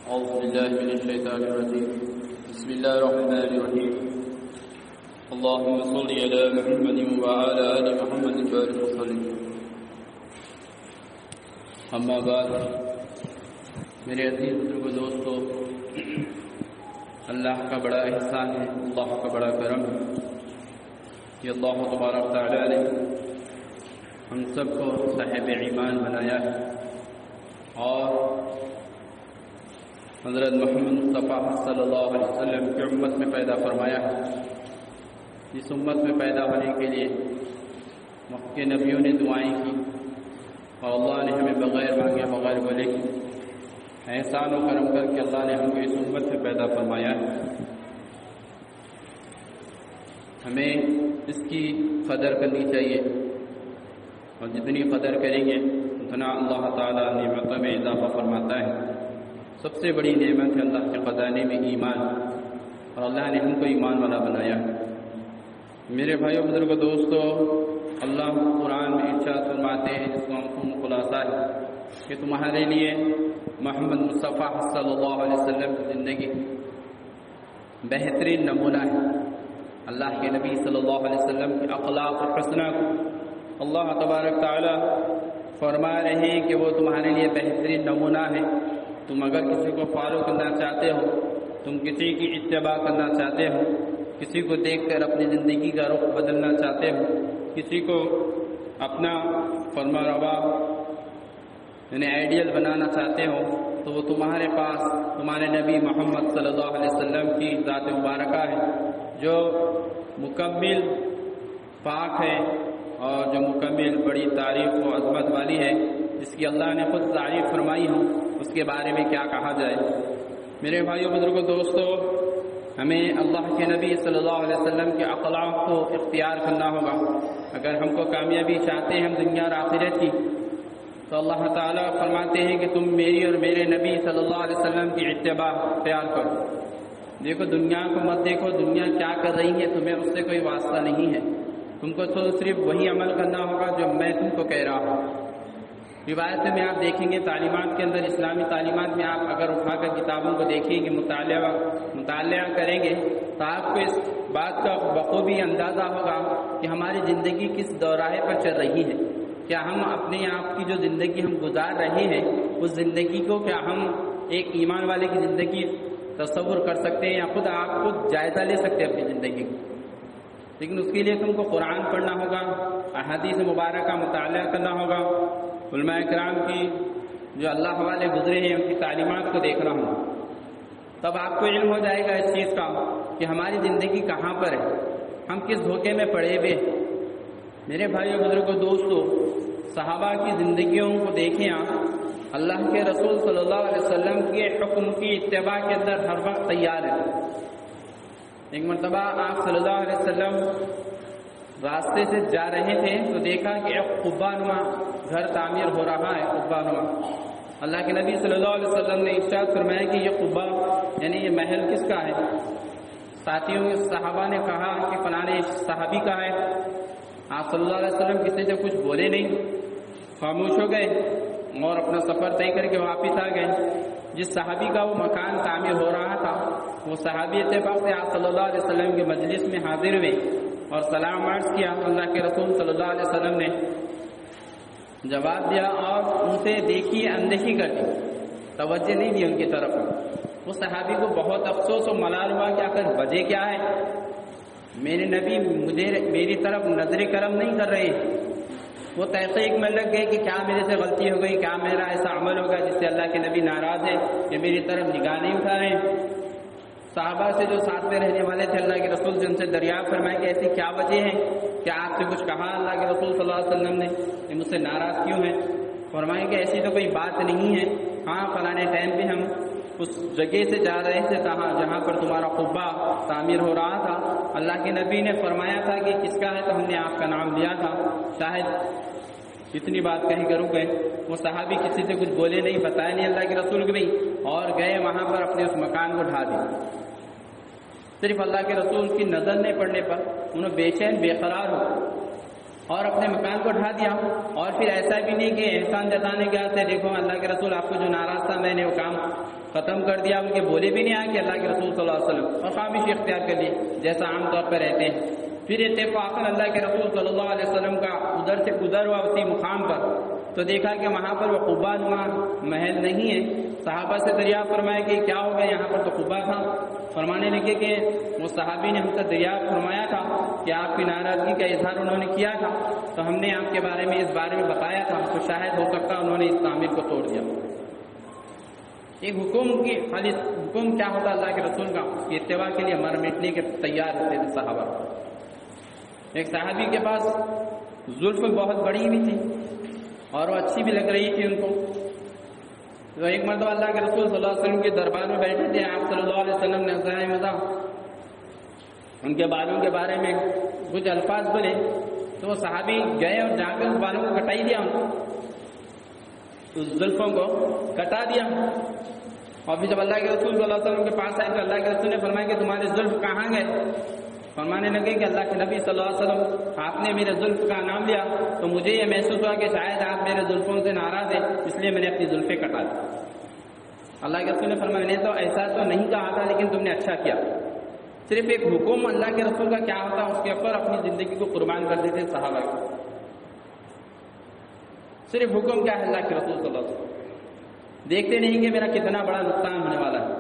أعوذ بالله من الشيطان الرجيم بسم الله الرحمن الرحيم اللهم صل على محمد وعلى آل محمد وبارك وسلم اما بعد میرے عزیز بزرگوں دوستو، اللہ کا بڑا احسان ہے، اللہ کا بڑا کرم ہے کہ اللہ تبارک تعالیٰ نے ہم سب کو صاحب ایمان بنایا ہے اور حضرت محمد مصطفیٰ صلی اللہ علیہ وسلم کی امت میں پیدا فرمایا ہے۔ اس امت میں پیدا ہونے کے لیے مکہ نبیوں نے دعائیں کی اور اللہ نے ہمیں بغیر مانگے بغیر بولے کی احسان و کرم کر کے اللہ نے ہم کو اس امت میں پیدا فرمایا ہے۔ ہمیں اس کی قدر کرنی چاہیے اور جتنی قدر کریں گے اتنا اللہ تعالیٰ نعمتوں میں اضافہ فرماتا ہے۔ سب سے بڑی نعمت ہے اللہ کے خزانے میں ایمان، اور اللہ نے ہم کو ایمان والا بنایا ہے۔ میرے بھائیو بزرگوں دوستو، اللہ قرآن میں ارشاد فرماتے ہیں، جس کو ہم خلاصہ ہے کہ تمہارے لیے محمد مصطفیٰ صلی اللہ علیہ وسلم کی زندگی بہترین نمونہ ہے۔ اللہ کے نبی صلی اللہ علیہ وسلم کی اخلاق حسنہ کو اللہ تبارک تعالی فرما رہے ہیں کہ وہ تمہارے لیے بہترین نمونہ ہے۔ تم اگر کسی کو فالو کرنا چاہتے ہو، تم کسی کی اتباع کرنا چاہتے ہو، کسی کو دیکھ کر اپنی زندگی کا رخ بدلنا چاہتے ہو، کسی کو اپنا فرما روا یعنی آئیڈیل بنانا چاہتے ہو، تو وہ تمہارے پاس تمہارے نبی محمد صلی اللہ علیہ وسلم کی ذات مبارکہ ہے، جو مکمل پاک ہے اور جو مکمل بڑی تعریف و عظمت والی ہے، جس کی اللہ نے خود تعریف فرمائی ہو، اس کے بارے میں کیا کہا جائے۔ میرے بھائیو بزرگوں دوستو، ہمیں اللہ کے نبی صلی اللہ علیہ وسلم کے اخلاق کو اختیار کرنا ہوگا۔ اگر ہم کو کامیابی چاہتے ہیں ہم دنیا اور آخرت کی، تو اللہ تعالیٰ فرماتے ہیں کہ تم میری اور میرے نبی صلی اللہ علیہ وسلم کی اتباع اختیار کرو۔ دیکھو، دنیا کو مت دیکھو، دنیا کیا کر رہی ہے تمہیں اس سے کوئی واسطہ نہیں ہے۔ تم کو تو صرف وہی عمل کرنا ہوگا جو میں تم کو کہہ رہا ہوں۔ روایتوں میں آپ دیکھیں گے، تعلیمات کے اندر، اسلامی تعلیمات میں آپ اگر اٹھا کر کتابوں کو دیکھیں گے، مطالعہ کریں گے، تو آپ کو اس بات کا بخوبی اندازہ ہوگا کہ ہماری زندگی کس دوراہے پر چل رہی ہے۔ کیا ہم اپنے آپ کی جو زندگی ہم گزار رہے ہیں، اس زندگی کو کیا ہم ایک ایمان والے کی زندگی تصور کر سکتے ہیں، یا خود آپ خود جائزہ لے سکتے ہیں اپنی زندگی کو؟ لیکن اس کے لیے تم کو قرآن پڑھنا ہوگا، احادیث مبارکہ مطالعہ کرنا ہوگا، علماء کرام کی جو اللہ والے گزرے ہیں ان کی تعلیمات کو دیکھنا ہوگا۔ تب آپ کو علم ہو جائے گا اس چیز کا کہ ہماری زندگی کہاں پر ہے، ہم کس دھوکے میں پڑے ہوئے۔ میرے بھائیو بزرگوں دوستو، صحابہ کی زندگیوں کو دیکھیں آپ، اللہ کے رسول صلی اللہ علیہ وسلم کے حکم کی اتباع کے اندر ہر وقت تیار ہے۔ ایک مرتبہ آپ صلی اللہ علیہ وسلم راستے سے جا رہے تھے تو دیکھا کہ ایک قبہ نما گھر تعمیر ہو رہا ہے، قبہ نما۔ اللہ کے نبی صلی اللہ علیہ وسلم نے ارشاد فرمایا کہ یہ قبہ یعنی یہ محل کس کا ہے؟ ساتھیوں صحابہ نے کہا کہ فلاں صحابی کا ہے۔ آپ صلی اللہ علیہ وسلم کسی سے کچھ بولے نہیں، خاموش ہو گئے اور اپنا سفر طے کر کے واپس آ گئے۔ جس صحابی کا وہ مکان تعمیر ہو رہا تھا، وہ صحابی اتفاق سے آپ صلی اللہ علیہ وسلم کے مجلس میں حاضر ہوئے اور سلام عرض کیا۔ اللہ کے رسول صلی اللہ علیہ وسلم نے جواب دیا اور ان سے دیکھی اندیشی کر دی، توجہ نہیں دی ان کی طرف۔ وہ صحابی کو بہت افسوس و ملال ہوا کہ آخر وجہ کیا ہے، میرے نبی میری طرف نظر کرم نہیں کر رہے۔ وہ تحقیق میں لگ گئے کہ کیا میرے سے غلطی ہو گئی، کیا میرا ایسا عمل ہوگا جس سے اللہ کے نبی ناراض ہے کہ میری طرف نگاہ نہیں اٹھا رہے ہیں۔ صحابہ سے جو ساتھ میں رہنے والے تھے اللہ کے رسول سے ان سے دریافت فرمائے کہ ایسی کیا وجہ ہے، کیا آپ سے کچھ کہا اللہ کے رسول صلی اللہ علیہ وسلم نے کہ مجھ سے ناراض کیوں ہیں؟ فرمائے کہ ایسی تو کوئی بات نہیں ہے، ہاں فلانے ٹائم پہ ہم اس جگہ سے جا رہے تھے جہاں پر تمہارا قبہ تعمیر ہو رہا تھا، اللہ کے نبی نے فرمایا تھا کہ کس کا ہے تو ہم نے آپ کا نام لیا تھا، شاید اتنی بات کہیں کروں گے۔ وہ صحابی کسی سے کچھ بولے نہیں، بتایا نہیں اللہ کے رسول کو بھی، اور گئے وہاں پر اپنے اس مکان کو ڈھا دیا۔ صرف اللہ کے رسول کی نظر نہیں پڑنے پر انہوں بے چین بے قرار ہو۔ اور اپنے مکان کو ڈھا دیا، اور پھر ایسا بھی نہیں کہ احسان جتانے کے واسطے دیکھو اللہ کے رسول آپ کو جو ناراض تھا میں نے وہ کام ختم کر دیا، ان کے بولے بھی نہیں آئے کہ اللہ کے رسول صلی اللہ علیہ وسلم، اور خاموشی اختیار کر لی جیسا عام طور پر رہتے ہیں۔ پھر اتفاقاً اللہ کے رسول صلی اللہ علیہ وسلم کا ادھر سے گزر ہوا اسی مقام پر، تو دیکھا کہ وہاں پر وہ قبا نما محل نہیں ہے۔ صحابہ سے دریافت فرمایا کہ کیا ہو گیا، یہاں پر تو قبا تھا۔ فرمانے لگے کہ وہ صحابی نے ہم سے دریافت فرمایا تھا کہ آپ کی ناراضگی کا اظہار انہوں نے کیا تھا، تو ہم نے آپ کے بارے میں اس بارے میں بتایا تھا، تو شاید ہو سکتا انہوں نے اس تعمیر کو توڑ دیا۔ ایک حکم کی خالی حکم کیا ہوتا اللہ کے رسول کا، کہ اتباع کے لیے مر مٹنے کے تیار ہوتے تھے صحابہ۔ ایک صحابی کے پاس زلف بہت بڑی ہوئی تھی اور وہ اچھی بھی لگ رہی تھی ان کو، تو ایک مرتبہ اللہ کے رسول صلی اللہ علیہ وسلم کے دربار میں بیٹھے تھے، آپ صلی اللہ علیہ وسلم نے ذرا مزہ ان کے بالوں کے بارے میں کچھ الفاظ بولے، تو وہ صحابی گئے اور جا کر اس بالوں کو کٹائی دیا، ان کو اس زلفوں کو کٹا دیا۔ اور پھر جب اللہ کے رسول صلی اللہ علیہ وسلم کے پاس آئے تو اللہ کے رسول نے فرمایا کہ تمہارے زلف کہاں گئے؟ فرمانے لگے کہ اللہ کے نبی صلی اللہ علیہ وسلم آپ نے میرے زلف کا نام لیا تو مجھے یہ محسوس ہوا کہ شاید آپ میرے زلفوں سے ناراض ہیں، اس لیے میں نے اپنی زلفیں کٹا دی۔ اللہ کے رسول نے فرمایا میں نے تو ایسا تو نہیں کہا تھا، لیکن تم نے اچھا کیا۔ صرف ایک حکم اللہ کے رسول کا کیا ہوتا، اس کے اوپر اپنی زندگی کو قربان کر دیتے صحابہ کو۔ صرف حکم کیا ہے اللہ کے رسول صلی اللہ علیہ وسلم، دیکھتے نہیں کہ میرا کتنا بڑا نقصان ہونے والا ہے۔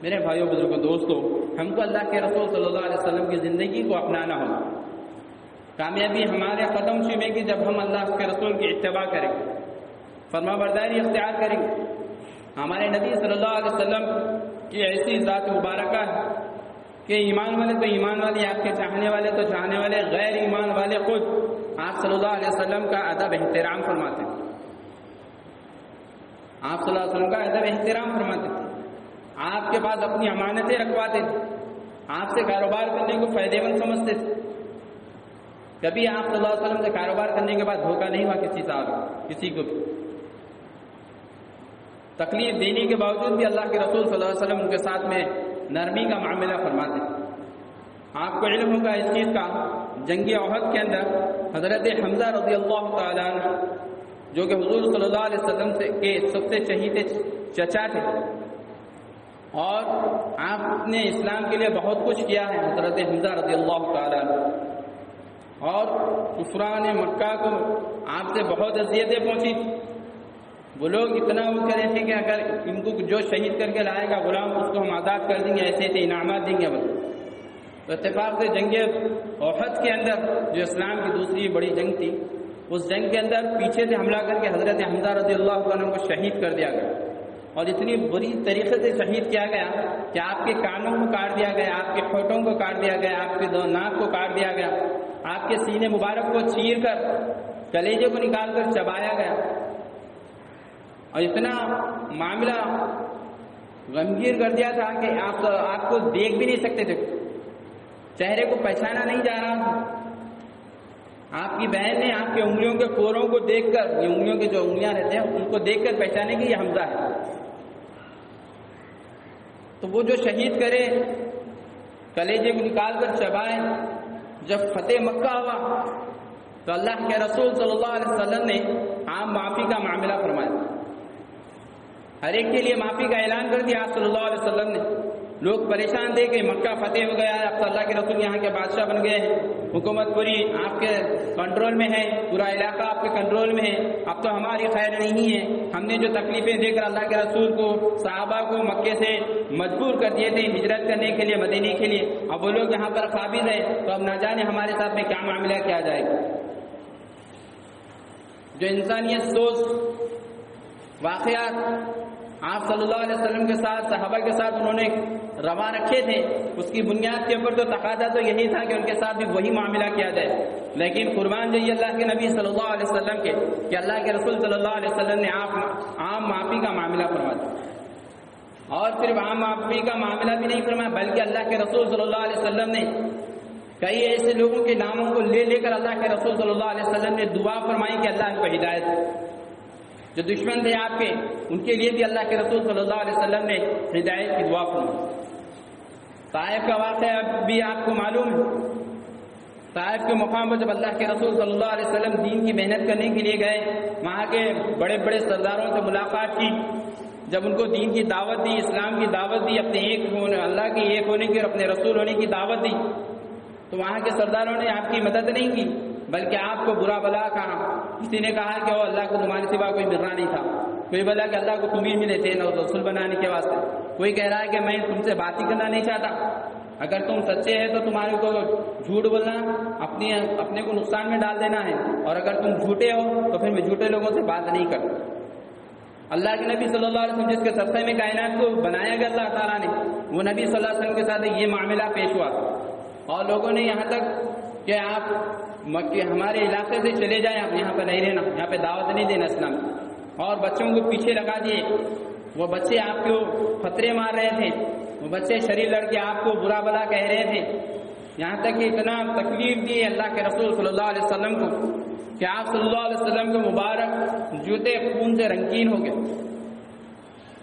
میرے بھائیوں بزرگوں دوستوں، ہم کو اللہ کے رسول صلی اللہ علیہ وسلم کی زندگی کو اپنانا ہوگا۔ کامیابی ہمارے قدم چومے گی جب ہم اللہ کے رسول کی اتباع کریں گے، فرما برداری اختیار کریں گے۔ ہمارے نبی صلی اللہ علیہ وسلم کی ایسی ذات مبارکہ ہے کہ ایمان والے تو ایمان والے، آپ کے چاہنے والے تو چاہنے والے، غیر ایمان والے خود آپ صلی اللہ علیہ وسلم کا ادب احترام فرماتے ہیں، آپ صلی اللہ علیہ وسلم کا ادب احترام فرماتے تھے، آپ کے پاس اپنی امانتیں رکھواتے تھے، آپ سے کاروبار کرنے کو فائدے مند سمجھتے تھے۔ کبھی آپ صلی اللہ علیہ وسلم سے کاروبار کرنے کے بعد دھوکہ نہیں ہوا کسی کو بھی، تکلیف دینے کے باوجود بھی اللہ کے رسول صلی اللہ علیہ وسلم ان کے ساتھ میں نرمی کا معاملہ فرماتے تھے۔ آپ کو علم ہوگا اس چیز کا، جنگ احد کے اندر حضرت حمزہ رضی اللہ تعالیٰ عنہ جو کہ حضور صلی اللہ علیہ وسلم کے سب سے شہید چچا تھے، اور آپ نے اسلام کے لیے بہت کچھ کیا ہے، حضرت حمزہ رضی اللہ تعالیٰ عنہ، اور کفران مکہ کو آپ سے بہت اذیتیں پہنچی۔ وہ لوگ اتنا وہ کرے تھے کہ اگر ان کو جو شہید کر کے لائے گا غلام اس کو ہم آزاد کر دیں گے، ایسے تھے انعامات دیں گے۔ تو اتفاق سے جنگ احد کے اندر جو اسلام کی دوسری بڑی جنگ تھی، اس جنگ کے اندر پیچھے سے حملہ کر کے حضرت حمزہ رضی اللہ عنہ کو شہید کر دیا گیا، اور اتنی بری طریقے سے شہید کیا گیا کہ آپ کے کانوں کو کاٹ دیا گیا، آپ کے ٹھوٹوں کو کاٹ دیا گیا، آپ کے دو ناک کو کاٹ دیا گیا، آپ کے سینے مبارک کو چیر کر کلیجے کو نکال کر چبایا گیا، اور اتنا معاملہ غمگیر کر دیا تھا کہ آپ کو دیکھ بھی نہیں سکتے تھے، چہرے کو پہچانا نہیں جا رہا تھا۔ آپ کی بہن نے آپ کے انگلیوں کے کوروں کو دیکھ کر، یہ انگلیوں کے جو انگلیاں رہتے ہیں ان کو دیکھ کر پہچانے کہ یہ حمزہ ہے۔ تو وہ جو شہید کرے، کلیجے کو نکال کر چبائے، جب فتح مکہ ہوا تو اللہ کے رسول صلی اللہ علیہ وسلم نے عام معافی کا معاملہ فرمایا، ہر ایک کے لیے معافی کا اعلان کر دیا آپ صلی اللہ علیہ وسلم نے۔ لوگ پریشان تھے کہ مکہ فتح ہو گیا ہے، اب تو اللہ کے رسول یہاں کے بادشاہ بن گئے ہیں، حکومت پوری آپ کے کنٹرول میں ہے، پورا علاقہ آپ کے کنٹرول میں ہے، اب تو ہماری خیر نہیں ہے، ہم نے جو تکلیفیں دے کر اللہ کے رسول کو، صحابہ کو مکے سے مجبور کر دیے تھے ہجرت کرنے کے لیے مدینے کے لیے، اب وہ لوگ یہاں پر قابض ہیں، تو اب نہ جانے ہمارے ساتھ میں کیا معاملہ کیا جائے گا۔ جو انسانیت سوچ واقعات آپ صلی اللہ علیہ وسلم کے ساتھ، صحابہ کے ساتھ انہوں نے روا رکھے تھے، اس کی بنیاد کے اوپر تو تقاضا تو یہی تھا کہ ان کے ساتھ بھی وہی معاملہ کیا جائے، لیکن قربان جائیے اللہ کے نبی صلی اللہ علیہ وسلم کے کہ اللہ کے رسول صلی اللہ علیہ وسلم نے عام معافی کا معاملہ فرما دیا، اور صرف عام معافی کا معاملہ بھی نہیں فرمایا بلکہ اللہ کے رسول صلی اللہ علیہ وسلم نے کئی ایسے لوگوں کے ناموں کو لے لے کر اللہ کے رسول صلی اللہ علیہ وسلم نے دعا فرمائی کہ اللہ ان کو ہدایت دے۔ جو دشمن تھے آپ کے، ان کے لیے بھی اللہ کے رسول صلی اللہ علیہ وسلم نے ہدایت کی دعا فرمائی۔ طائف کا واقعہ بھی آپ کو معلوم ہے، طائف کے مقام پر جب اللہ کے رسول صلی اللہ علیہ وسلم دین کی محنت کرنے کے لیے گئے، وہاں کے بڑے بڑے سرداروں سے ملاقات کی، جب ان کو دین کی دعوت دی، اسلام کی دعوت دی، اپنے ایک ہونے، اللہ کے ایک ہونے کی اور اپنے رسول ہونے کی دعوت دی، تو وہاں کے سرداروں نے آپ کی مدد نہیں کی بلکہ آپ کو برا بلا کہا۔ کسی نے کہا کہ وہ اللہ کو تمہارے سوا کوئی ملنا نہیں تھا، کوئی بولا کہ اللہ کو تم ہی ملے تھے رسول بنانے کے واسطے، کوئی کہہ رہا ہے کہ میں تم سے بات ہی کرنا نہیں چاہتا، اگر تم سچے ہیں تو تمہارے کو جھوٹ بولنا اپنے کو نقصان میں ڈال دینا ہے، اور اگر تم جھوٹے ہو تو پھر میں جھوٹے لوگوں سے بات نہیں کرتا۔ اللہ کے نبی صلی اللہ علیہ وسلم جس کے سرسے میں کائنات کو بنایا گیا اللہ تعالیٰ نے، وہ نبی صلی اللہ علیہ وسلم کے ساتھ یہ معاملہ پیش ہوا، اور لوگوں نے یہاں تک کہ آپ ہمارے علاقے سے چلے جائیں، آپ یہاں پہ نہیں رہنا، یہاں پہ دعوت نہیں دینا اسلام، اور بچوں کو پیچھے لگا دیے۔ وہ بچے آپ کو خطرے مار رہے تھے، وہ بچے شریر لڑکے آپ کو برا بلا کہہ رہے تھے، یہاں تک کہ اتنا تکلیف دی اللہ کے رسول صلی اللہ علیہ وسلم کو کہ آپ صلی اللہ علیہ وسلم کے مبارک جوتے خون سے رنگین ہو گئے،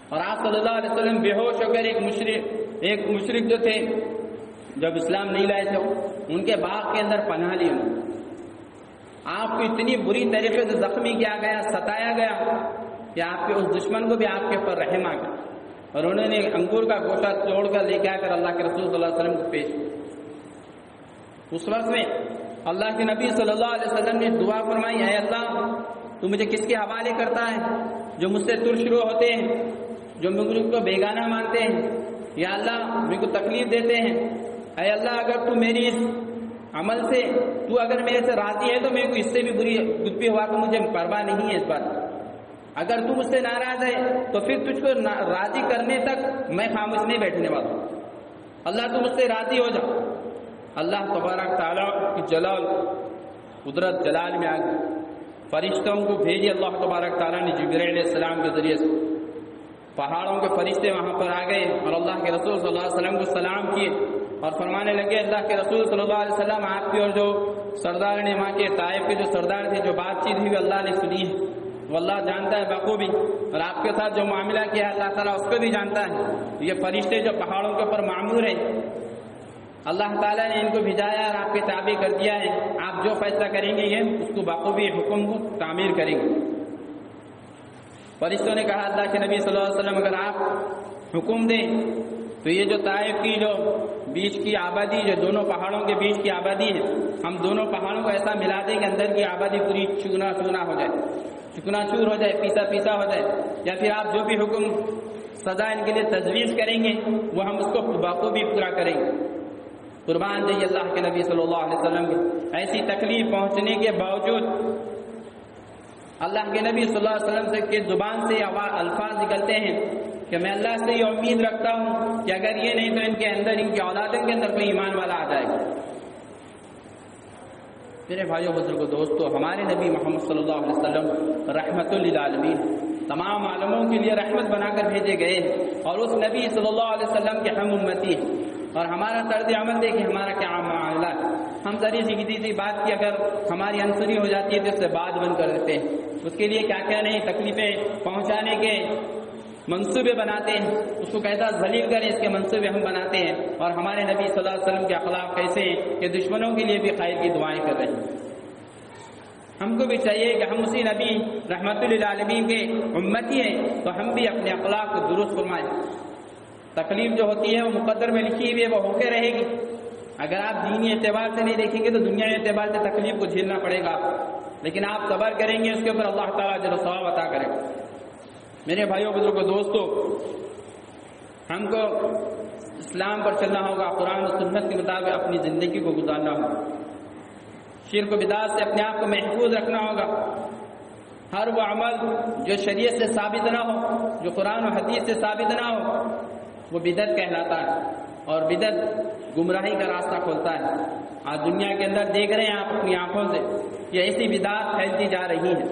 اور آپ صلی اللہ علیہ وسلم بے ہوش ہو کر ایک مشرک جو تھے، جب اسلام نہیں لائے تھے، ان کے باغ کے اندر پناہ لی انہوں نے۔ آپ کو اتنی بری طریقے سے زخمی کیا گیا، ستایا گیا کہ آپ کے اس دشمن کو بھی آپ کے اوپر رحم آ گیا، اور انہوں نے انگور کا گوشہ توڑ کر لے کے آ کر اللہ کے رسول صلی اللہ علیہ وسلم کو پیش کیا۔ اس وقت میں اللہ کے نبی صلی اللہ علیہ وسلم نے دعا فرمائی، اے اللہ تو مجھے کس کے حوالے کرتا ہے جو مجھ سے شروع ہوتے ہیں، جو مجھ کو بیگانہ مانتے ہیں، یا اللہ مجھ کو تکلیف دیتے ہیں، اے اللہ اگر تو میری اس عمل سے تو اگر میرے سے راضی ہے تو میرے کو اس سے بھی بری ہوا تو مجھے پرواہ نہیں ہے اس بات، اگر تو مجھ سے ناراض ہے تو پھر تجھ کو راضی کرنے تک میں خاموش نہیں بیٹھنے والا ہوں، اللہ تو مجھ سے راضی ہو جا۔ اللہ تبارک تعالیٰ کی جلال قدرت جلال میں آ گئی، فرشتوں کو بھیجی اللہ تبارک تعالیٰ نے جبرائیل علیہ السلام کے ذریعے سے، پہاڑوں کے فرشتے وہاں پر آ گئے اور اللہ کے رسول صلی اللہ علیہ وسلم کو سلام کیے اور فرمانے لگے، اللہ کے رسول صلی اللہ علیہ وسلم آپ کی اور جو سردار نے وہاں کے طائف کے جو سردار تھے جو بات چیت ہوئی اللہ نے سنی ہے، وہ اللہ جانتا ہے بخوبی، اور آپ کے ساتھ جو معاملہ کیا اللہ تعالیٰ اس کو بھی جانتا ہے۔ یہ فرشتے جو پہاڑوں کے اوپر معمور ہیں، اللہ تعالیٰ نے ان کو بھیجایا اور آپ کے تابع کر دیا ہے، آپ جو فیصلہ کریں گے یہ اس کو بخوبی حکم کو تعمیر کریں گے۔ فرشتوں نے کہا اللہ کے نبی صلی اللہ علیہ وسلم اگر آپ حکم دیں تو یہ جو طائف کی جو بیچ کی آبادی، جو دونوں پہاڑوں کے بیچ کی آبادی ہے، ہم دونوں پہاڑوں کو ایسا ملا دیں کہ اندر کی آبادی پوری چکنا چورا ہو جائے، چکنا چور ہو جائے، پیسا پیسا ہو جائے، یا پھر آپ جو بھی حکم سزا ان کے لیے تجویز کریں گے وہ ہم اس کو بخوبی پورا کریں گے۔ قربان جائیے اللہ کے نبی صلی اللہ علیہ وسلم کی ایسی تکلیف پہنچنے کے باوجود اللہ کے نبی صلی اللہ علیہ وسلم سے کے زبان سے الفاظ نکلتے ہیں کہ میں اللہ سے یہ امید رکھتا ہوں کہ اگر یہ نہیں تو ان کے اندر، ان کی اولادوں کے اندر کوئی ایمان والا آ جائے گا۔ میرے بھائیوں بزرگوں دوستو، ہمارے نبی محمد صلی اللہ علیہ وسلم رحمت للعالمین، تمام عالموں کے لیے رحمت بنا کر بھیجے گئے، اور اس نبی صلی اللہ علیہ وسلم کے ہم امتی ہیں، اور ہمارا طرز عمل دیکھیں ہمارا کیا معاملہ ہے۔ ہم ذریعے سی کسی سی بات کی اگر ہماری انصری ہو جاتی ہے تو اس سے بات بند کر دیتے ہیں، اس کے لیے کیا کیا نہیں تکلیفیں پہنچانے کے منصوبے بناتے ہیں، اس کو کیسا ذلیل کریں اس کے منصوبے ہم بناتے ہیں، اور ہمارے نبی صلی اللہ علیہ وسلم کے اخلاق کیسے ہیں کہ دشمنوں کے لیے بھی خیر کی دعائیں کر رہے ہیں۔ ہم کو بھی چاہیے کہ ہم اسی نبی رحمت للعالمین کے امتی ہیں تو ہم بھی اپنے اخلاق کو درست فرمائیں۔ تکلیف جو ہوتی ہے وہ مقدر میں لکھی ہوئی ہے، وہ ہو کے رہے گی۔ اگر آپ دینی اعتبار سے نہیں دیکھیں گے تو دنیا اعتبار سے تکلیف کو جھیلنا پڑے گا، لیکن آپ صبر کریں گے اس کے اوپر اللہ تعالیٰ اجر و ثواب عطا کرے گا۔ میرے بھائیوں بزرگوں دوستو، ہم کو اسلام پر چلنا ہوگا، قرآن و سنت کے مطابق اپنی زندگی کو گزارنا ہوگا، شرک و بدعات سے اپنے آپ کو محفوظ رکھنا ہوگا۔ ہر وہ عمل جو شریعت سے ثابت نہ ہو، جو قرآن و حدیث سے ثابت نہ ہو، وہ بدعت کہلاتا ہے، اور بدعت گمراہی کا راستہ کھولتا ہے۔ آج دنیا کے اندر دیکھ رہے ہیں آپ اپنی آنکھوں سے کہ ایسی بدعات پھیلتی جا رہی ہیں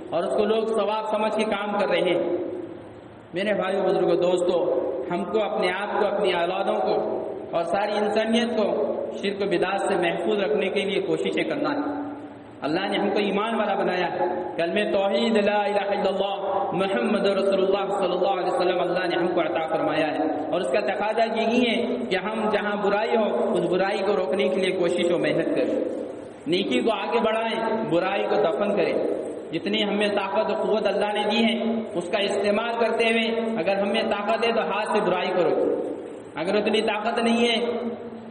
اور اس کو لوگ ثواب سمجھ کے کام کر رہے ہیں۔ میرے بھائیوں بزرگوں دوستو، ہم کو اپنے آپ کو، اپنی اولادوں کو اور ساری انسانیت کو شرک و بدعات سے محفوظ رکھنے کے لیے کوششیں کرنا ہے۔ اللہ نے ہم کو ایمان والا بنایا ہے. کلمہ توحید لا الہ الا اللہ محمد رسول اللہ صلی اللہ علیہ وسلم اللہ نے ہم کو عطا فرمایا ہے. اور اس کا تقاضا یہی ہے کہ ہم جہاں برائی ہو اس برائی کو روکنے کے لیے کوشش و محنت کریں، نیکی کو آگے بڑھائیں، برائی کو دفن کریں. جتنی ہمیں طاقت و قوت اللہ نے دی ہے اس کا استعمال کرتے ہوئے اگر ہمیں طاقت ہے تو ہاتھ سے برائی کرو. اگر اتنی طاقت نہیں ہے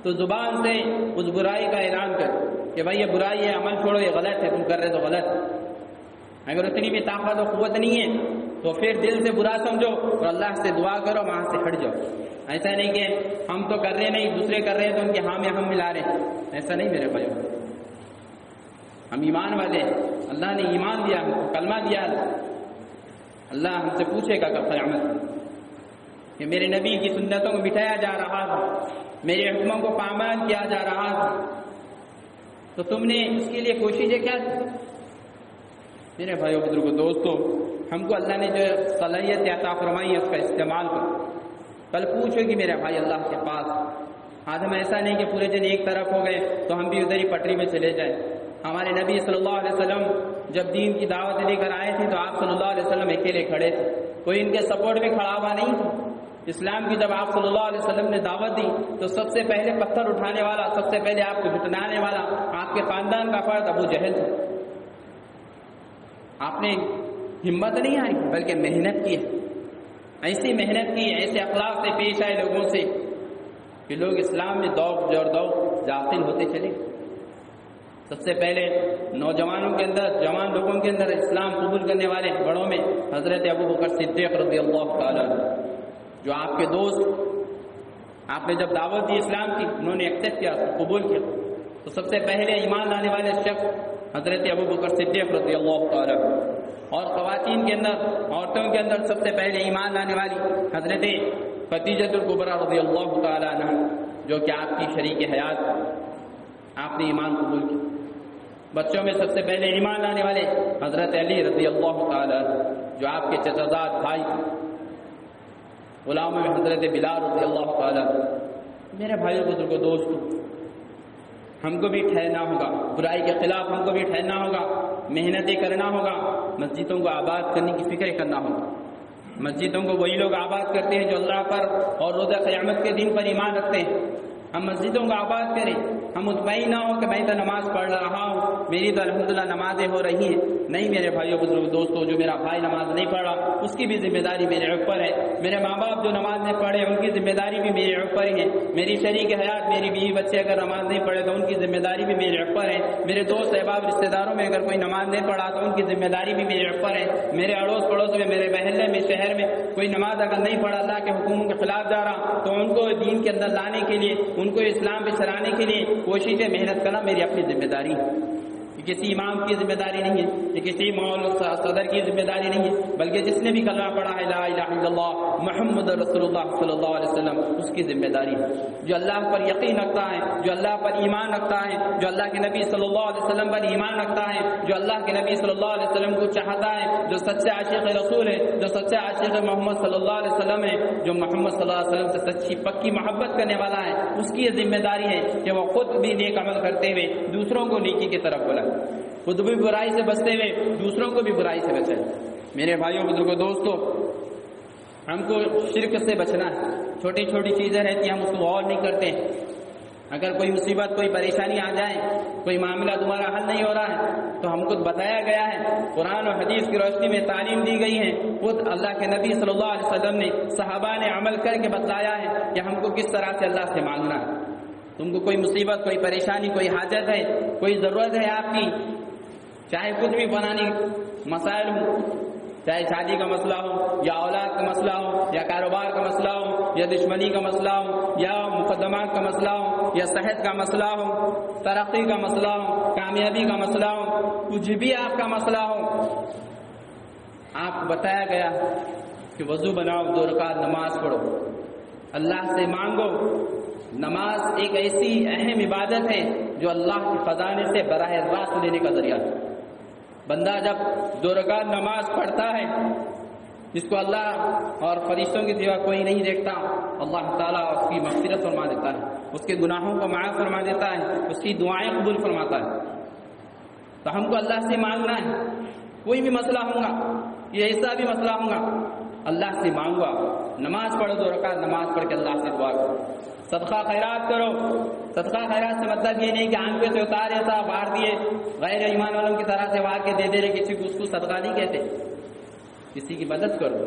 تو زبان سے اس برائی کا اعلان کرو کہ بھائی یہ برائی ہے، عمل چھوڑو، یہ غلط ہے، تم کر رہے تو غلط. اگر اتنی بھی طاقت و قوت نہیں ہے تو پھر دل سے برا سمجھو اور اللہ سے دعا کرو، وہاں سے ہٹ جاؤ. ایسا نہیں کہ ہم تو کر رہے نہیں، دوسرے کر رہے ہیں تو ان کے ہاں میں ہم ملا رہے ہیں. ایسا نہیں میرے بھائیو، ہم ایمان والے ہیں. اللہ نے ایمان دیا، ہم کو کلمہ دیا. اللہ ہم سے پوچھے گا کل قیامت کہ میرے نبی کی سنتوں کو مٹھایا جا رہا تھا، میرے حکموں کو پامال کیا جا رہا تھا، تو تم نے اس کے لیے کوششیں کیا کی؟ میرے بھائیو بزرگوں دوستو، ہم کو اللہ نے جو صلاحیت عطا فرمائی ہے اس کا استعمال کرو. کل پوچھو گی میرے بھائی اللہ کے پاس. آج ہم ایسا نہیں کہ پورے دن ایک طرف ہو گئے تو ہم بھی ادھر ہی پٹری میں چلے جائیں. ہمارے نبی صلی اللہ علیہ وسلم جب دین کی دعوت لے کر آئے تھے تو آپ صلی اللہ علیہ وسلم اکیلے کھڑے تھے، کوئی ان کے سپورٹ میں کھڑا ہوا نہیں تھا. اسلام کی جب آپ صلی اللہ علیہ وسلم نے دعوت دی تو سب سے پہلے پتھر اٹھانے والا، سب سے پہلے آپ کو جھٹلانے والا آپ کے خاندان کا فرد ابو جہل تھا. آپ نے ہمت نہیں آئی بلکہ محنت کی، ایسی محنت کی، ایسے اخلاق سے پیش آئے لوگوں سے کہ لوگ اسلام میں داخل ہوتے چلے. سب سے پہلے نوجوانوں کے اندر، جوان لوگوں کے اندر اسلام قبول کرنے والے بڑوں میں حضرت ابو بکر صدیق رضی اللہ تعالیٰ جو آپ کے دوست، آپ نے جب دعوت دی اسلام کی انہوں نے ایکسپٹ کیا، قبول کیا. تو سب سے پہلے ایمان لانے والے شخص حضرت ابو بکر صدیق رضی اللہ تعالیٰ. اور خواتین کے اندر، عورتوں کے اندر سب سے پہلے ایمان لانے والی حضرت خدیجہ الکبریٰ رضی اللہ تعالیٰ عنہ جو کہ آپ کی شریک حیات، آپ نے ایمان قبول کیا. بچوں میں سب سے پہلے ایمان لانے والے حضرت علی رضی اللہ تعالیٰ جو آپ کے چچازاد بھائی تھے. غلاموں میں حضرت بلال رضی اللہ تعالیٰ. میرے بھائیوں بزرگوں دوستوں، ہم کو بھی ٹھہرنا ہوگا، برائی کے خلاف ہم کو بھی ٹھہرنا ہوگا، محنتیں کرنا ہوگا، مسجدوں کو آباد کرنے کی فکر کرنا ہوگا. مسجدوں کو وہی لوگ آباد کرتے ہیں جو اللہ پر اور روزہ قیامت کے دن پر ایمان رکھتے ہیں. ہم مسجدوں کو آباد کریں، ہم مطمئن نہ ہو کہ میں تو نماز پڑھ رہا ہوں، میری تو الحمدللہ نمازیں ہو رہی ہیں. نہیں میرے بھائیوں بزرگ دوستوں، جو میرا بھائی نماز نہیں پڑھا اس کی بھی ذمہ داری میرے اوپر ہے. میرے ماں باپ جو نماز نہیں پڑھے ان کی ذمہ داری بھی میرے اوپر ہی ہے. میری شریک حیات، میری بیوی بچے اگر نماز نہیں پڑھے تو ان کی ذمہ داری بھی میرے اوپر ہے. میرے دوست احباب رشتے داروں میں اگر کوئی نماز نہیں پڑھا تو ان کی ذمہ داری بھی میرے اوپر ہے. میرے اڑوس پڑوس میں، میرے محلے میں، شہر میں کوئی نماز اگر نہیں پڑھا، اللہ کے حکموں کے خلاف جا رہا، تو ان کو دین کے اندر لانے کے لیے، ان کو اسلام پہ چلانے کے لیے کوشش محنت کرنا میری اپنی ذمہ داری ہے. یہ کسی امام کی ذمہ داری نہیں ہے، یہ کسی صدر کی ذمہ داری نہیں ہے، بلکہ جس نے بھی کلمہ پڑھا ہے لا الہ الا اللہ محمد رسول اللہ صلی اللہ علیہ وسلم، اس کی ذمہ داری ہے. جو اللہ پر یقین رکھتا ہے، جو اللہ پر ایمان رکھتا ہے، جو اللہ کے نبی صلی اللہ علیہ وسلم پر ایمان رکھتا ہے، جو اللہ کے نبی صلی اللہ علیہ وسلم کو چاہتا ہے، جو سچا عاشق رسول ہے، جو سچا عاشق محمد صلی اللہ علیہ وسلم ہے، جو محمد صلی اللہ علیہ وسلم سے سچی پکی محبت کرنے والا ہے، اس کی یہ ذمہ داری ہے کہ وہ خود بھی نیک عمل کرتے ہوئے دوسروں کو نیکی کی طرف بلائے، خود بھی برائی سے بچتے ہوئے دوسروں کو بھی برائی سے بچائے. میرے بھائیوں بزرگوں دوستوں، ہم کو شرک سے بچنا ہے. چھوٹی چھوٹی چیزیں رہتی ہیں، ہم اس کو غور نہیں کرتے. اگر کوئی مصیبت، کوئی پریشانی آ جائے، کوئی معاملہ تمہارا حل نہیں ہو رہا ہے تو ہم کو بتایا گیا ہے، قرآن اور حدیث کی روشنی میں تعلیم دی گئی ہے. خود اللہ کے نبی صلی اللہ علیہ وسلم نے، صحابہ نے عمل کر کے بتلایا ہے کہ ہم کو کس طرح سے اللہ سے مانگنا ہے. تم کو کوئی مصیبت، کوئی پریشانی، کوئی حاجت ہے، کوئی ضرورت ہے آپ کی، چاہے کچھ بھی بنانی مسائل ہو، چاہے شادی کا مسئلہ ہو، یا اولاد کا مسئلہ ہو، یا کاروبار کا مسئلہ ہو، یا دشمنی کا مسئلہ ہو، یا مقدمات کا مسئلہ ہو، یا صحت کا مسئلہ ہو، ترقی کا مسئلہ ہو، کامیابی کا مسئلہ ہو، کچھ بھی آپ کا مسئلہ ہو، آپ کو بتایا گیا کہ وضو بناؤ، 2 رکعت نماز پڑھو، اللہ سے مانگو. نماز ایک ایسی اہم عبادت ہے جو اللہ کے خزانے سے براہ راست لینے کا ذریعہ ہے. بندہ جب 2 رکعت نماز پڑھتا ہے، جس کو اللہ اور فرشتوں کی سوا کوئی نہیں دیکھتا، اللہ تعالیٰ اس کی مغفرت فرما دیتا ہے، اس کے گناہوں کو معاف فرما دیتا ہے، اس کی دعائیں قبول فرماتا ہے. تو ہم کو اللہ سے مانگنا ہے. کوئی بھی مسئلہ ہوگا، یہ ایسا بھی مسئلہ ہوگا، اللہ سے مانگوا. نماز پڑھو 2 رکعت نماز پڑھ کے اللہ سے دعا کرو. صدقہ خیرات کرو. صدقہ خیرات سے مطلب یہ نہیں کہ آنکھوں سے اتارے ایسا باہر دیے غیر ایمان والوں کی طرح سے وہاں کے دے دے رہے، کسی کو اس کو صدقہ نہیں کہتے. کسی کی مدد کرو.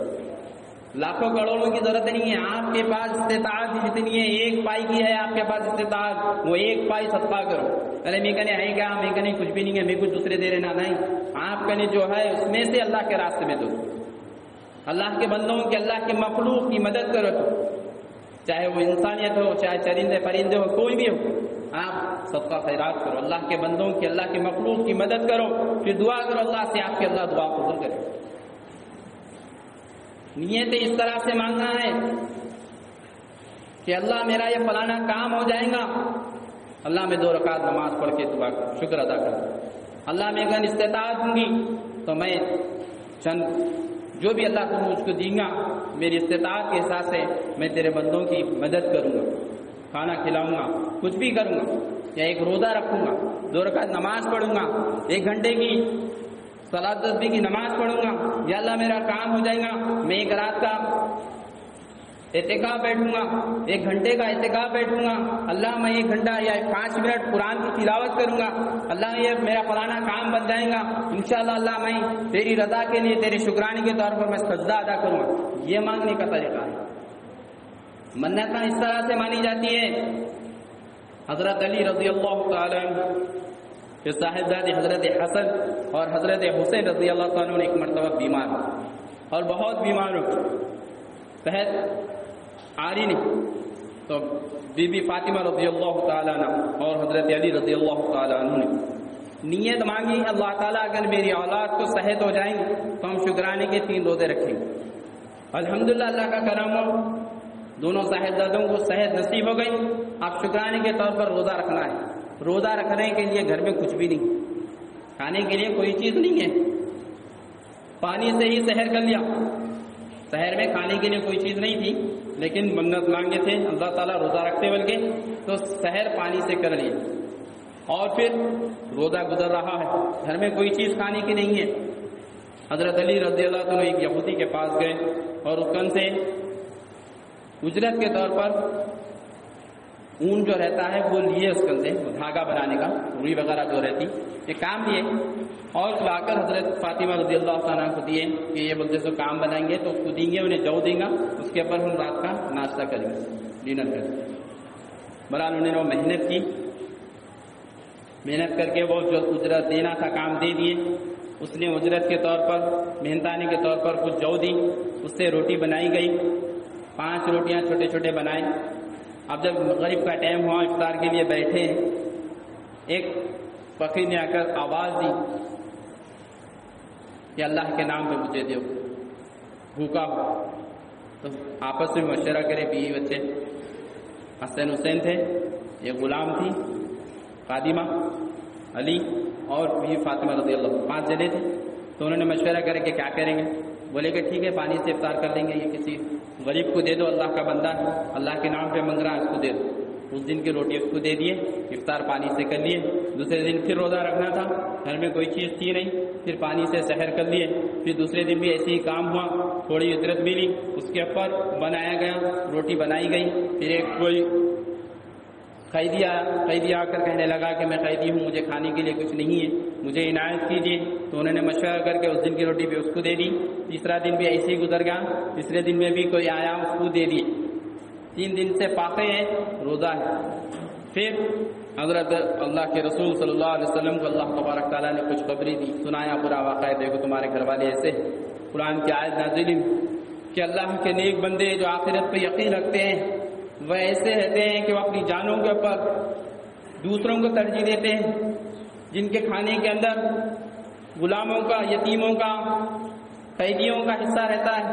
لاکھوں کروڑوں کی ضرورت نہیں ہے. آپ کے پاس استطاعت جتنی ہے، 1 پائی کی ہے آپ کے پاس استطاعت، وہ 1 پائی صدقہ کرو. ارے میں کہنے ہے کیا، میں کہنے کچھ بھی نہیں ہے، میں کچھ دوسرے دے رہے نہیں. آپ کہنے جو ہے اس میں سے اللہ کے راستے میں دو. اللہ کے بندوں کی، اللہ کے مخلوق کی مدد کرو. تو چاہے وہ انسانیت ہو، چاہے چرندے پرندے ہو، کوئی بھی ہو، آپ صدقہ خیرات کرو. اللہ کے بندوں کی، اللہ کے مخلوق کی مدد کرو. پھر دعا کرو اللہ سے، آپ کے اللہ دعا قبول کرے. نیت اس طرح سے مانگنا ہے کہ اللہ میرا یہ فلانا کام ہو جائے گا، اللہ میں 2 رکعت نماز پڑھ کے دعا کروں، شکر ادا کروں. اللہ میں اگر استطاعت ہوں گی تو میں چند جو بھی اللہ کو مجھ کو دیں گا، میری استطاعت کے حساب سے میں تیرے بندوں کی مدد کروں گا، کھانا کھلاؤں گا، کچھ بھی کروں گا، یا ایک روزہ رکھوں گا، 2 رکعت نماز پڑھوں گا، 1 گھنٹے کی صلاۃ تسبیح کی نماز پڑھوں گا. یا اللہ میرا کام ہو جائے گا، میں 1 رات کا اعتکاف بیٹھوں گا، 1 گھنٹے کا اعتکاف بیٹھوں گا. اللہ میں 1 گھنٹہ یا 5 منٹ قرآن کی تلاوت کروں گا. اللہ یہ میرا فلانا کام بن جائے گا، انشاءاللہ اللہ میں تیری رضا کے لیے، تیرے شکرانے کے طور پر میں سجدہ ادا کروں گا. یہ مانگنے کا طریقہ ہے. منتیں اس طرح سے مانی جاتی ہے. حضرت علی رضی اللہ تعالی عنہ کہ صاحبزادے حضرت حسن اور حضرت حسین رضی اللہ تعالیٰ عنہ ایک مرتبہ بیمار ہو، اور بہت بیمار ہو، صحت آ رہی نہیں. تو بی بی فاطمہ رضی اللہ تعالیٰ عنہ اور حضرت علی رضی اللہ تعالیٰ عنہ نے نیت مانگی، اللہ تعالیٰ اگر میری اولاد کو صحت ہو جائیں گی تو ہم شکرانے کے 3 روزے رکھیں گے. الحمدللہ اللہ کا کرم ہو، دونوں صاحبزادوں کو صحت نصیب ہو گئی. اب شکرانے کے طور پر روزہ رکھنا ہے. روزہ رکھنے کے لیے گھر میں کچھ بھی نہیں، کھانے کے لیے کوئی چیز نہیں ہے. پانی سے ہی سحر کر لیا. سحر میں کھانے کے لیے کوئی چیز نہیں تھی، لیکن منت مانگے تھے اللہ تعالیٰ روزہ رکھتے بلکہ، تو سحر پانی سے کر لیا. اور پھر روزہ گزر رہا ہے، گھر میں کوئی چیز کھانے کی نہیں ہے. حضرت علی رضی اللہ عنہ ایک یہودی کے پاس گئے اور اس کن سے اجرت کے طور پر اون جو رہتا ہے وہ لیے، اس کن سے دھاگا بنانے کا، روئی وغیرہ جو رہتی، یہ کام لیے اور لا کر حضرت فاطمہ رضی اللہ عنہ کو دیے کہ یہ بولتے سو کام بنائیں گے تو اس کو دیں گے، انہیں جو دیں گا، اس کے اوپر ہم رات کا ناشتہ کریں گے، ڈنر کریں گے. برحال انہوں نے وہ محنت کی، محنت کر کے وہ جو اجرت دینا تھا کام دے دیے. اس نے اجرت کے طور پر، محنتانے کے طور پر کچھ جو دی، اس سے روٹی بنائی گئی. 5 روٹیاں چھوٹے چھوٹے بنائے. اب جب مغرب کا ٹائم ہوا، افطار کے لیے بیٹھے، ایک فقیر نے آ کر آواز دی کہ اللہ کے نام پہ مجھے دو، بھوکا ہو. تو آپس میں مشورہ کرے بیوی بچے. حسین تھے، ایک غلام تھی خادمہ، علی اور بیوی فاطمہ رضی اللہ، 5 جنے تھے. تو انہوں نے مشورہ کرے کہ کیا کریں گے. بولے کہ ٹھیک ہے پانی سے افطار کر لیں گے، یہ کسی غریب کو دے دو، اللہ کا بندہ ہے، اللہ کے نام پہ منگ رہا ہے، اس کو دے دو. اس دن کی روٹی اس کو دے دیے، افطار پانی سے کر لیے. دوسرے دن پھر روزہ رکھنا تھا، گھر میں کوئی چیز تھی نہیں، پھر پانی سے سحر کر لیے. پھر دوسرے دن بھی ایسے ہی کام ہوا، تھوڑی اجرت ملی، اس کے اوپر بنایا گیا، روٹی بنائی گئی. پھر ایک کوئی قیدی آ کر کہنے لگا کہ میں قیدی ہوں، مجھے کھانے کے لیے کچھ نہیں ہے، مجھے عنایت کیجیے. تو انہوں نے مشورہ کر کے اس دن کی روٹی بھی اس کو دے دی. تیسرا دن بھی ایسے ہی گزر گیا، تیسرے دن میں بھی کوئی آیا، اس کو دے دیے. 3 دن سے فاقے ہیں، روزہ ہے. پھر حضرت اللہ کے رسول صلی اللہ علیہ وسلم کو اللہ تبارک تعالیٰ نے کچھ خبری دی، سنایا پورا واقعہ، دیکھو تمہارے گھر والے ایسے. قرآن کی آیت نازل کہ اللہ کے نیک بندے جو آخرت پہ یقین رکھتے ہیں وہ ایسے رہتے ہیں کہ وہ اپنی جانوں کے اوپر دوسروں کو ترجیح دیتے ہیں. جن کے کھانے کے اندر غلاموں کا، یتیموں کا، قیدیوں کا حصہ رہتا ہے،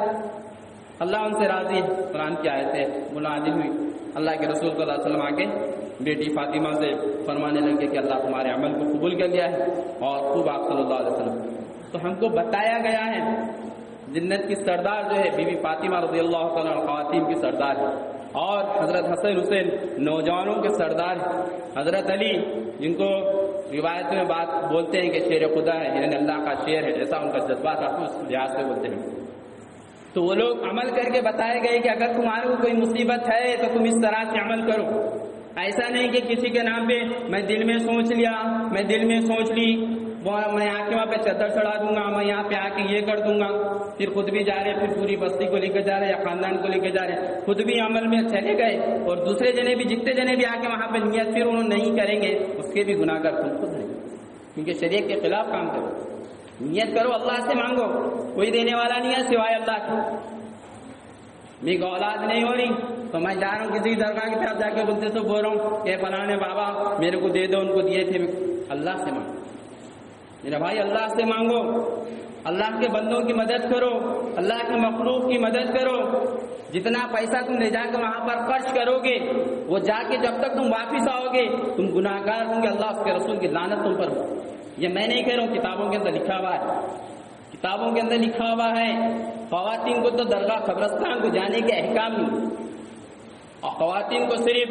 اللہ ان سے راضی ہے. قرآن کی آیتیں نازل ہوئی. اللہ کے رسول صلی اللہ علیہ وسلم آگے بیٹی فاطمہ سے فرمانے لگے کہ اللہ تمہارے عمل کو قبول کر لیا ہے، اور خوب آپ صلی اللہ علیہ وسلم. تو ہم کو بتایا گیا ہے جنت کی سردار جو ہے بی بی فاطمہ رضی اللہ تعالیٰ عنہ خواتین کی سردار ہے، اور حضرت حسین نوجوانوں کے سردار ہیں. حضرت علی جن کو روایت میں بات بولتے ہیں کہ شیر خدا ہے، یعنی اللہ کا شیر ہے، ایسا ان کا جذبہ تھا، اس لحاظ سے بولتے ہیں. تو وہ لوگ عمل کر کے بتائے گئے کہ اگر تمہارے کو کوئی مصیبت ہے تو تم اس طرح سے عمل کرو. ایسا نہیں کہ کسی کے نام پہ میں دل میں سوچ لیا، میں دل میں سوچ لی، میں آ کے وہاں پہ چادر چڑھا دوں گا، میں یہاں پہ آ کے یہ کر دوں گا، پھر خود بھی جا رہے، پھر پوری بستی کو لے کے جا رہے یا خاندان کو لے کے جا رہے، خود بھی عمل میں چلے گئے اور دوسرے جنے بھی، جتنے جنے بھی آ کے وہاں پہ نیت پھر انہوں نہیں کریں گے، اس کے بھی گناہ گار تم خود ہیں، کیونکہ شریعت کے خلاف کام کرو. نیت کرو، اللہ سے مانگو، کوئی دینے والا نہیں ہے سوائے اللہ کے. میری اولاد نہیں ہو رہی تو میں جا رہا ہوں کسی درگاہ کی طرف جا کے بولتے تو بول رہا ہوں کہ فلاں بابا میرے کو دے دو، ان کو دیے تھے. اللہ سے مانگو میرے بھائی، اللہ سے مانگو، اللہ کے بندوں کی مدد کرو، اللہ کے مخلوق کی مدد کرو. جتنا پیسہ تم لے جا کے وہاں پر خرچ کرو گے، وہ جا کے جب تک تم واپس آؤ گے تم گناہ گار ہوں گے، اللہ اس کے رسول کی لعنت تم پر ہو. یہ میں نہیں کہہ رہا ہوں، کتابوں کے اندر لکھا ہوا ہے، کتابوں کے اندر لکھا ہوا ہے. خواتین کو تو درگاہ قبرستان کو جانے کے احکام نہیں، اور خواتین کو صرف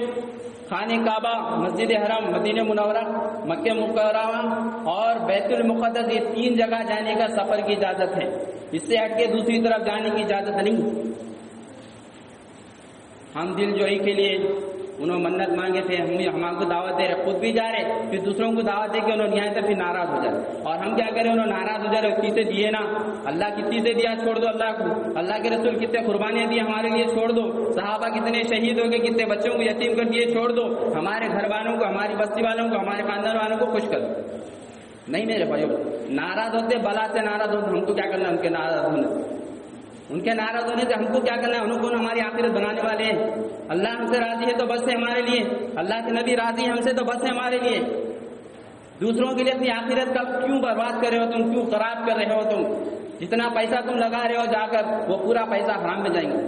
خانہ کعبہ، مسجد حرم، مدینہ منورہ، مکہ مکرمہ اور بیت المقدس، یہ 3 جگہ جانے کا سفر کی اجازت ہے. اس سے ہٹ کے دوسری طرف جانے کی اجازت نہیں. ہم دل جوئی کے لیے انہوں منت مانگے تھے، ہم کو دعوت دے رہے، خود بھی جا رہے، پھر دوسروں کو دعوت دے کے انہوں نے پھر ناراض ہو جائے. اور ہم کیا کریں، انہوں ناراض ہو جائے، کسی سے دیے نا، اللہ کسی سے دیا چھوڑ دو اللہ کو. اللہ کے رسول کتنے قربانیاں دی ہمارے لیے چھوڑ دو، صحابہ کتنے شہید ہو گئے، کتنے بچوں کو یتیم کر دیے چھوڑ دو. ہمارے گھر والوں کو، ہماری بستی والوں کو، ہمارے خاندان والوں کو خوش کر دو. نہیں میرے بھائیو، ناراض ہوتے بلا سے ناراض ہوتے، ہم کو کیا کرنا ان کے ناراض ہونے، ان کے ناراض ہونے سے ہم کو کیا کرنا ہے. انہوں کو ہماری آخرت بنانے والے ہیں. اللہ ہم سے راضی ہے تو بس ہے ہمارے لیے، اللہ کے نبی راضی ہے ہم سے تو بس ہے ہمارے لیے. دوسروں کے لیے اپنی آخرت کا کیوں برباد کر رہے ہو تم، کیوں خراب کر رہے ہو تم؟ جتنا پیسہ تم لگا رہے ہو جا کر، وہ پورا پیسہ حرام میں جائیں گے.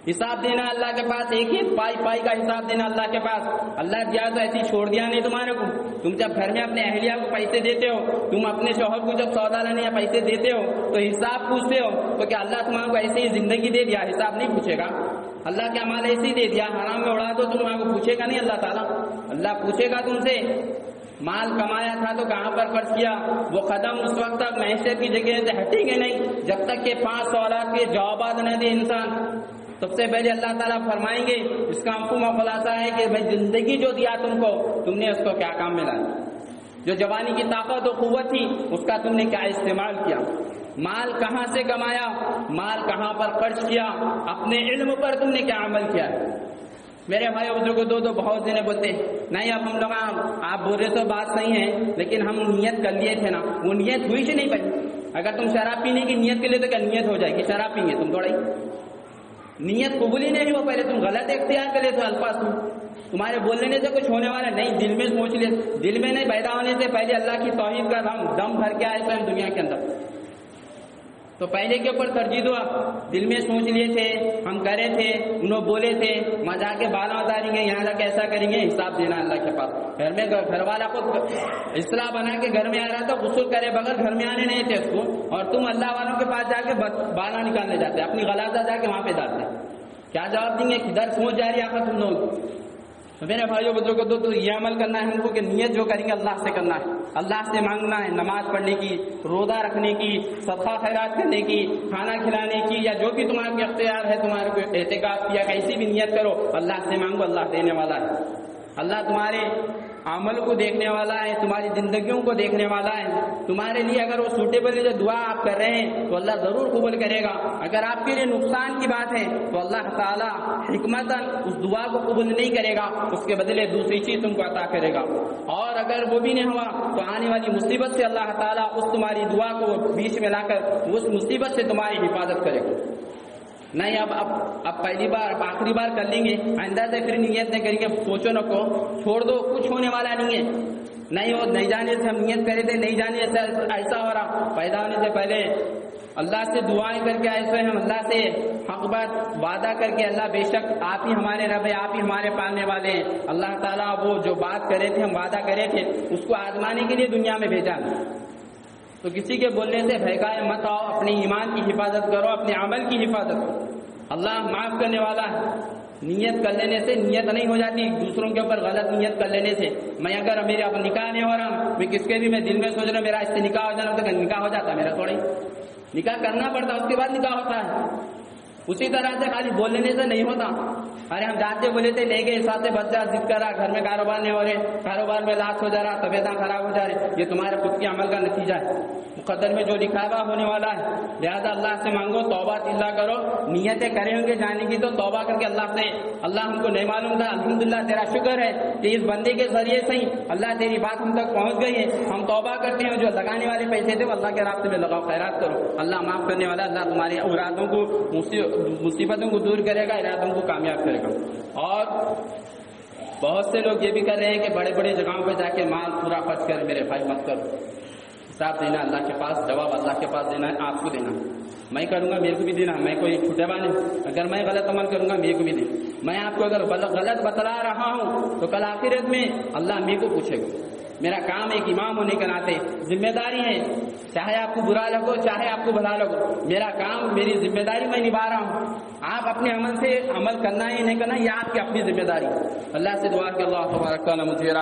حساب دینا اللہ کے پاس، ایک ہی پائی کا حساب دینا اللہ کے پاس. اللہ دیا تو ایسی چھوڑ دیا نہیں تمہارے کو. تم جب گھر میں اپنے اہلیہ کو پیسے دیتے ہو، تم اپنے شوہر کو جب سودا لینے یا پیسے دیتے ہو تو حساب پوچھتے ہو، تو کیا اللہ تمہارے کو ایسے ہی زندگی دے دیا حساب نہیں پوچھے گا؟ اللہ کا مال ایسے ہی دے دیا، حرام میں اڑا دو، تمہارے کو پوچھے گا نہیں اللہ تعالیٰ؟ اللہ پوچھے گا تم سے. مال کمایا تھا تو کہاں پر خرچ کیا؟ وہ قدم اس وقت تک معیشت کی جگہ سے ہٹیں گے نہیں جب تک کہ 5 سوالات کے جوابات نہ دے انسان. سب سے پہلے اللہ تعالیٰ فرمائیں گے، اس کا مفہوم و خلاصہ ہے کہ میں زندگی جو دیا تم کو، تم نے اس کو کیا کام میں لایا؟ جو جوانی کی طاقت و قوت تھی اس کا تم نے کیا استعمال کیا؟ مال کہاں سے کمایا؟ مال کہاں پر خرچ کیا؟ اپنے علم پر تم نے کیا عمل کیا؟ میرے بھائی بزرگوں دو بہت جنے بولتے ہیں نہیں اب ہم لوگ، آپ بول رہے تو بات نہیں ہے، لیکن ہم نیت کر لیے تھے نا، وہ نیت ہوئی سے نہیں بنی. اگر تم شراب پینے کی نیت کے لیے تو کیا نیت ہو جائے گی؟ شراب پینگے تم تھوڑا ہی، نیت قبول ہی نہیں ہو. پہلے تم غلط اختیار کرے تو الفاظ تمہارے بولنے سے کچھ ہونے والا نہیں. دل میں سوچ لے، دل میں نہیں، پیدا ہونے سے پہلے اللہ کی توحید کا دم بھر کے آئے تو دنیا کے اندر، تو پہلے کے اوپر ترجیح دو. دل میں سوچ لیے تھے، ہم کرے تھے، انہوں بولے تھے، وہاں جا کے بالا اتاریں گے، یہاں جا کے ایسا کریں گے، حساب دینا اللہ کے پاس. گھر میں گھر والا کو اصلاح بنا کے گھر میں آ رہا تھا، غسل کرے بغیر گھر میں آنے نہیں تھے اس کو، اور تم اللہ والوں کے پاس جا کے بالا نکالنے جاتے، اپنی غلاظہ جا کے وہاں پہ ڈالتے. کیا جواب دیں گے؟ کدھر سوچ جا رہی ہے آخر تم لوگ؟ تو میرے بھائیوں بزرگوں کو تو یہ عمل کرنا ہے ہم کو کہ نیت جو کریں گے اللہ سے کرنا ہے، اللہ سے مانگنا ہے. نماز پڑھنے کی، روزہ رکھنے کی، صدقہ خیرات کرنے کی، کھانا کھلانے کی، یا جو بھی تمہارے کو اختیار ہے، تمہارے کو اعتکاف کیا، کیسی بھی نیت کرو، اللہ سے مانگو، اللہ دینے والا ہے. اللہ تمہارے عمل کو دیکھنے والا ہے، تمہاری زندگیوں کو دیکھنے والا ہے. تمہارے لیے اگر وہ سوٹیبل جو دعا آپ کر رہے ہیں تو اللہ ضرور قبول کرے گا. اگر آپ کے لیے نقصان کی بات ہے تو اللہ تعالیٰ حکمتاً اس دعا کو قبول نہیں کرے گا، اس کے بدلے دوسری چیز تم کو عطا کرے گا. اور اگر وہ بھی نہیں ہوا تو آنے والی مصیبت سے اللہ تعالیٰ اس تمہاری دعا کو بیچ میں لا کر اس مصیبت سے تمہاری حفاظت کرے گا. نہیں اب پہلی بار، اب آخری بار کر لیں گے، آئندہ سے پھر نیت نہیں کریں گے، سوچو نہ کو چھوڑ دو، کچھ ہونے والا نہیں ہے. نہیں وہ نہیں جانے سے ہم نیت کرے تھے، نہیں جانے سے ایسا ہو رہا. پیدا ہونے سے پہلے اللہ سے دعائیں کر کے ایسے ہم اللہ سے حق بات وعدہ کر کے، اللہ بے شک آپ ہی ہمارے رب ہے، آپ ہی ہمارے پالنے والے ہیں. اللہ تعالیٰ وہ جو بات کرے تھے، ہم وعدہ کرے تھے، اس کو آزمانے کے لیے دنیا میں بھیجا. تو کسی کے بولنے سے بھگائے مت آؤ، اپنے ایمان کی حفاظت کرو، اپنے عمل کی حفاظت کرو. اللہ معاف کرنے والا ہے. نیت کر لینے سے نیت نہیں ہو جاتی، دوسروں کے اوپر غلط نیت کر لینے سے۔ میں اگر میرے اب نکاح نہیں ہو رہا، میں کس کے بھی میں دل میں سوچ رہا میرا اس سے نکاح ہو جانا، تو نکاح ہو جاتا میرا تھوڑی، نکاح کرنا پڑتا، اس کے بعد نکاح ہوتا ہے۔ اسی طرح سے خالی بول لینے سے نہیں ہوتا۔ ارے ہم جانتے بولے تھے لے گئے ساتھ بچہ ضد کر رہا، گھر میں کاروبار نہیں ہو رہے، کاروبار میں لاس ہو جا رہا، طبیعتیں خراب ہو جا رہی، یہ تمہارے خود کے عمل کا نتیجہ ہے، مقدر میں جو لکھا ہوا ہونے والا ہے۔ لہٰذا اللہ سے مانگو، توبہ اللہ کرو، نیتیں کریں ہوں گے جانے کی تو توبہ کر کے اللہ سے، اللہ ہم کو نہیں معلوم تھا، الحمدللہ تیرا شکر ہے کہ اس بندے کے ذریعے سے ہی اللہ تیری بات ہم تک پہنچ گئی ہے، ہم توبہ کرتے ہیں، جو لگانے والے پیسے تھے وہ اللہ کے راستے میں لگاؤ، خیرات کرو، اللہ معاف کرنے والا، اللہ تمہارے ارادوں کو، مصیبتوں کو دور کرے گا، ارادوں کو کامیاب کرے گا۔ اور بہت سے لوگ یہ بھی کر رہے ہیں کہ بڑے بڑے جگہوں پہ جا کے مال پورا خرچ کر، میرے بھائی مت کرو، حساب دینا اللہ کے پاس، جواب اللہ کے پاس دینا ہے، آپ کو دینا، میں کروں گا میرے کو بھی دینا، میں کوئی چھوٹے والا نہیں، اگر میں غلط عمل کروں گا میرے کو بھی دینا، میں آپ کو اگر غلط بتلا رہا ہوں تو کل آخرت میں اللہ میرے کو پوچھے گا۔ میرا کام ایک امام ہونے کے ناطے ذمہ داری ہے، چاہے آپ کو برا لگو چاہے آپ کو بھلا لگو، میرا کام، میری ذمہ داری میں نبھا رہا ہوں، آپ اپنے عمل سے عمل کرنا ہے نہیں کرنا، یہ آپ کی اپنی ذمہ داری۔ اللہ سے دعا کہ اللہ تبارک تعالیٰ مجھے